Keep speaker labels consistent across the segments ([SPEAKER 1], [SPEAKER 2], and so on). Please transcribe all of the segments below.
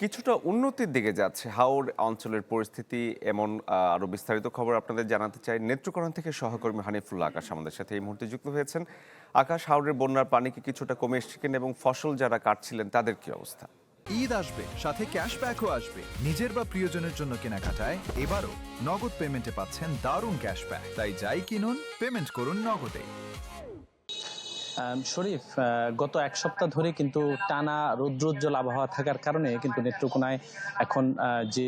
[SPEAKER 1] কিছুটা উন্নতির দিকে যাচ্ছে হাওর অঞ্চলের পরিস্থিতি এমন আরো বিস্তারিত খবর আপনাদের জানাতে চাই। নেত্রকোনা থেকে সহকর্মী হানিফুল্লাহ আকাশ আমাদের সাথে এই মুহূর্তে যুক্ত হয়েছেন। আকাশ, হাওরের বন্যার পানি কি কিছুটা কমে এসছে কিনা এবং ফসল যারা কাটছিলেন তাদের কি অবস্থা?
[SPEAKER 2] ঈদ আসবে, সাথে ক্যাশব্যাকও আসবে। নিজের বা প্রিয়জনের জন্য কেনাকাটায় এবারও নগদ পেমেন্টে পাচ্ছেন দারুণ ক্যাশব্যাক। তাই যাই কিনুন, পেমেন্ট করুন নগদে।
[SPEAKER 3] শরীফ, গত এক সপ্তাহ ধরে কিন্তু টানা রৌদ্রোজ্জ্বল আবহাওয়া থাকার কারণে কিন্তু নেত্রকোনায় এখন যে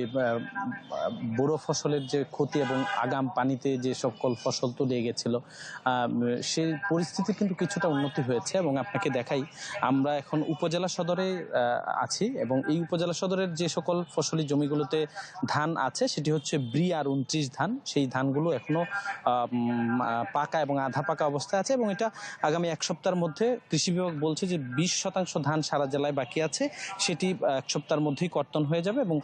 [SPEAKER 3] বোরো ফসলের যে ক্ষতি এবং আগাম পানিতে যে সকল ফসল তলিয়ে গেছিল, সেই পরিস্থিতি কিন্তু কিছুটা উন্নতি হয়েছে। এবং আপনাকে দেখাই, আমরা এখন উপজেলা সদরে আছি এবং এই উপজেলা সদরের যে সকল ফসলি জমিগুলোতে ধান আছে সেটি হচ্ছে BR 29 ধান। সেই ধানগুলো এখনো পাকা এবং আধা পাকা অবস্থায় আছে এবং এটা আগামী এক সপ্তাহের মধ্যে কৃষি বিভাগ বলছে যে 20% ধান সারা জেলায় বাকি আছে, সেটি এক সপ্তাহের মধ্যেই কর্তন হয়ে যাবে এবং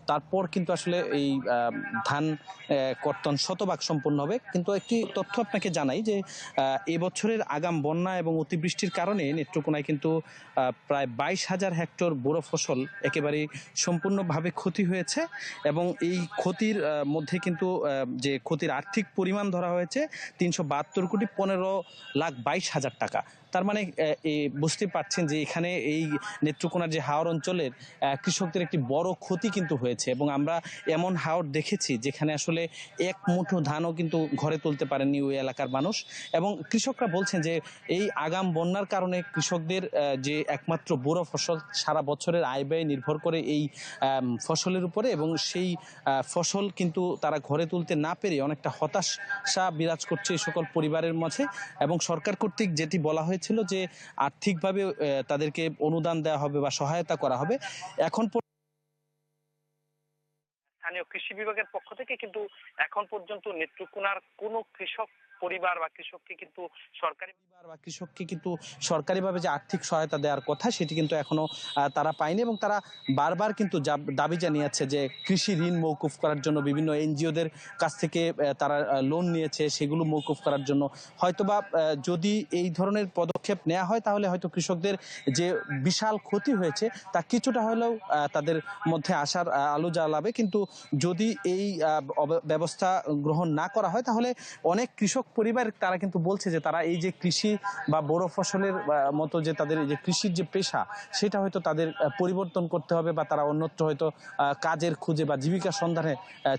[SPEAKER 3] তারপর কিন্তু আসলে এই ধান কর্তন শতভাগ সম্পূর্ণ হবে। কিন্তু একটি তথ্য আপনাকে জানাই যে এবছরের আগাম বন্যা এবং অতিবৃষ্টির কারণে নেত্রকোনায় কিন্তু প্রায় 22,000 হেক্টর বোরো ফসল একেবারে সম্পূর্ণভাবে ক্ষতি হয়েছে এবং এই ক্ষতির মধ্যে কিন্তু যে ক্ষতির আর্থিক পরিমাণ ধরা হয়েছে 372 কোটি 15,22,000 টাকা। তার মানে বুঝতে পারছেন যে এখানে এই নেত্রকোনার যে হাওর অঞ্চলের কৃষকদের একটি বড় ক্ষতি কিন্তু হয়েছে এবং আমরা এমন হাওর দেখেছি যেখানে আসলে এক মুঠো ধানও কিন্তু ঘরে তুলতে পারেননি ওই এলাকার মানুষ। এবং কৃষকরা বলছেন যে এই আগাম বন্যার কারণে কৃষকদের যে একমাত্র বোরো ফসল সারা বছরের আয় ব্যয় নির্ভর করে এই ফসলের উপরে এবং সেই ফসল কিন্তু তারা ঘরে তুলতে না পেরে অনেকটা হতাশা বিরাজ করছে এই সকল পরিবারের মাঝে। এবং সরকার কর্তৃক যেটি বলা হয়েছিল যে আর্থিকভাবে তাদেরকে অনুদান দেওয়া হবে বা সহায়তা করা হবে, এখন স্থানীয় কৃষি বিভাগের পক্ষ থেকে কিন্তু এখন পর্যন্ত নেত্রকোনার কোনো কৃষক পরিবার বা কৃষককে কিন্তু সরকারিভাবে যে আর্থিক সহায়তা দেওয়ার কথা সেটি কিন্তু এখনো তারা পায়নি এবং তারা বারবার কিন্তু দাবি জানিয়েছে যে কৃষি ঋণ মৌকুফ করার জন্য বিভিন্ন এনজিওদের কাছ থেকে তারা লোন নিয়েছে, সেগুলো মৌকুফ করার জন্য। হয়তোবা যদি এই ধরনের পদক্ষেপ নেওয়া হয় তাহলে হয়তো কৃষকদের যে বিশাল ক্ষতি হয়েছে তা কিছুটা হলেও তাদের মধ্যে আশার আলো জ্বালাবে। কিন্তু যদি এই ব্যবস্থা গ্রহণ না করা হয় তাহলে অনেক কৃষক পরিবার তারা কিন্তু বলছে যে তারা এই যে কৃষি বা বড় ফসলের মতো যে তাদের এই যে কৃষির যে পেশা সেটা হয়তো তাদের পরিবর্তন করতে হবে বা তারা অন্যত্র হয়তো কাজের খুঁজে বা জীবিকার সন্ধানে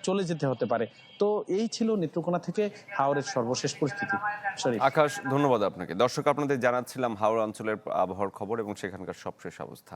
[SPEAKER 3] চলে যেতে হতে পারে। তো এই ছিল নেত্রকোনা থেকে হাওরের সর্বশেষ পরিস্থিতি।
[SPEAKER 1] আকাশ, ধন্যবাদ আপনাকে। দর্শক, আপনাদের জানাচ্ছিলাম হাওর অঞ্চলের আবহাওয়ার খবর এবং সেখানকার সবশেষ অবস্থা।